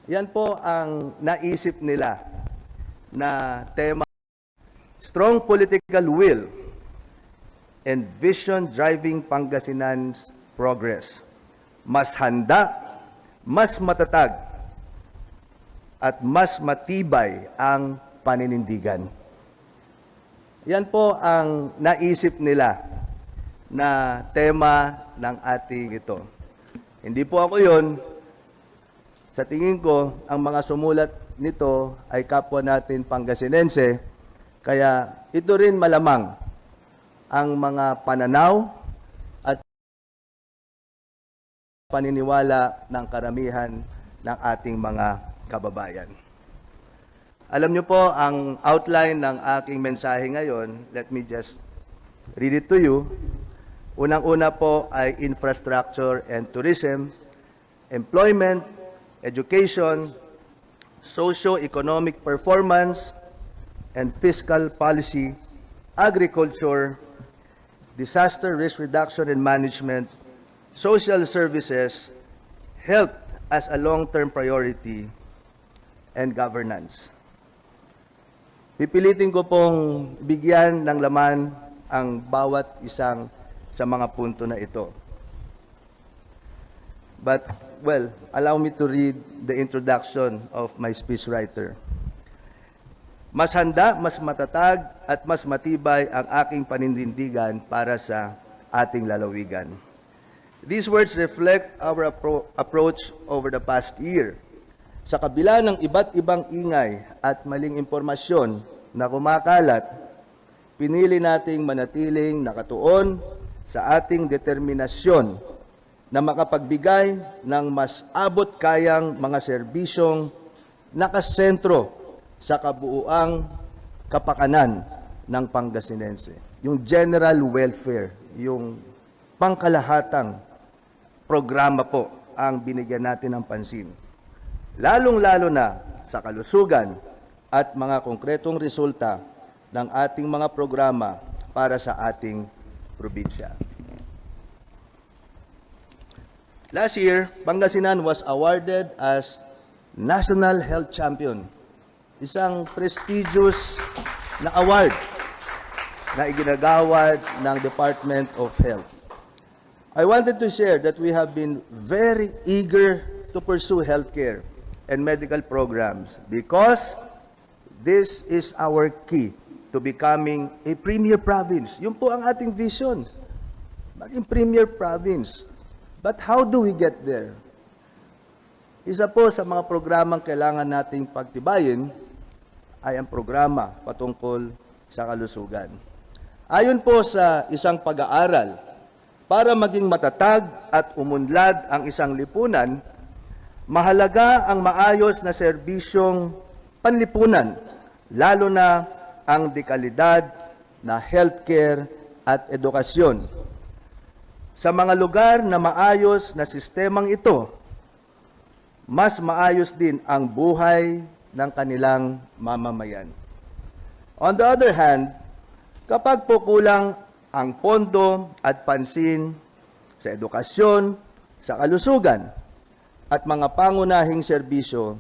Yan po ang naisip nila na tema, strong political will and vision driving Pangasinan's progress. Mas handa, mas matatag, at mas matibay ang paninindigan. Yan po ang naisip nila na tema ng ating ito. Hindi po ako yon. Sa tingin ko, ang mga sumulat nito ay kapwa natin Pangasinense, kaya ito rin malamang ang mga pananaw at paniniwala ng karamihan ng ating mga kababayan. Alam niyo po, ang outline ng aking mensahe ngayon, let me just read it to you. Unang-una po ay infrastructure and tourism, employment, education, socio-economic performance, and fiscal policy, agriculture, disaster risk reduction and management, social services, health as a long-term priority, and governance. Pipilitin ko pong bigyan ng laman ang bawat isang sa mga punto na ito. But, well, allow me to read the introduction of my speechwriter. Mas handa, mas matatag, at mas matibay ang aking panindigan para sa ating lalawigan. These words reflect our approach over the past year. Sa kabila ng iba't ibang ingay at maling impormasyon na kumakalat, pinili nating manatiling nakatuon sa ating determinasyon na makapagbigay ng mas abot kayang mga serbisyong nakasentro sa kabuuang kapakanan ng Pangasinense. Yung general welfare, yung pangkalahatang programa po ang binigyan natin ng pansin. Lalong-lalo na sa kalusugan at mga konkretong resulta ng ating mga programa para sa ating probinsya. Last year, Pangasinan was awarded as National Health Champion, isang prestigious na award na iginagawad ng Department of Health. I wanted to share that we have been very eager to pursue healthcare and medical programs because this is our key to becoming a premier province. Yun po ang ating vision, maging premier province. But how do we get there? Isa po sa mga programang kailangan nating pagtibayin ay ang programa patungkol sa kalusugan. Ayon po sa isang pag-aaral, para maging matatag at umunlad ang isang lipunan, mahalaga ang maayos na serbisyong panlipunan, lalo na ang dekalidad na healthcare at edukasyon. Sa mga lugar na maayos na sistemang ito, mas maayos din ang buhay ng kanilang mamamayan. On the other hand, kapag po kulang ang pondo at pansin sa edukasyon, sa kalusugan, at mga pangunahing serbisyo,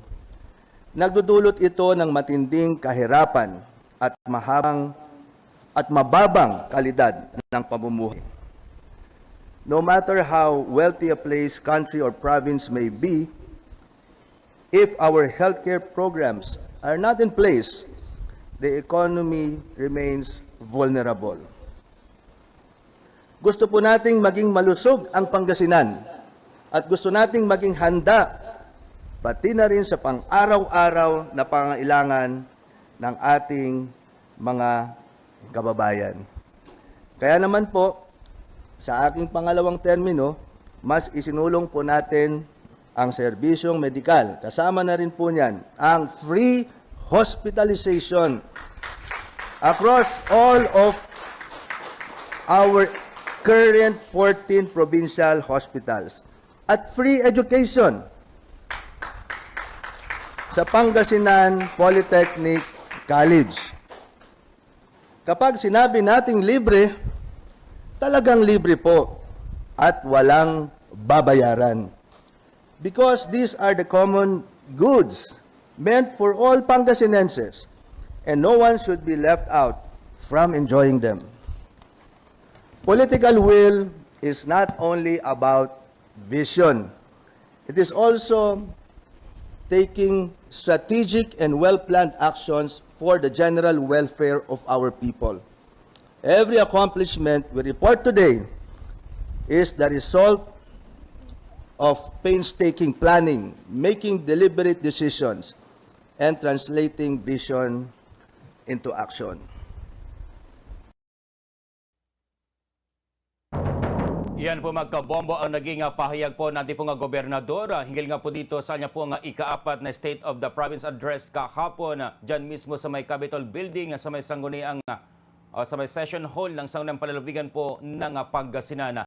nagdudulot ito ng matinding kahirapan at mababang kalidad ng pamumuhay. No matter how wealthy a place, country, or province may be, if our healthcare programs are not in place, the economy remains vulnerable. Gusto po nating maging malusog ang Pangasinan at gusto nating maging handa pati na rin sa pang-araw-araw na pangailangan ng ating mga kababayan. Kaya naman po, sa aking pangalawang termino, mas isinulong po natin ang serbisyong medikal. Kasama na rin po niyan ang free hospitalization across all of our current 14 provincial hospitals at free education sa Pangasinan Polytechnic College. Kapag sinabi nating libre, talagang libre po at walang babayaran. Because these are the common goods meant for all Pangasinenses, and no one should be left out from enjoying them. Political will is not only about vision. It is also taking strategic and well-planned actions for the general welfare of our people. Every accomplishment we report today is the result of painstaking planning, making deliberate decisions, and translating vision into action. Yan po magkabombo ang naging pahayag po natin po nga gobernador. Hinggil nga po dito sa kanya po nga ika-4 na State of the Province Address kahapon dyan mismo sa may Capitol Building sa may sangguniang sa may session hall ng sangguniang palalawigan po ng Pangasinan.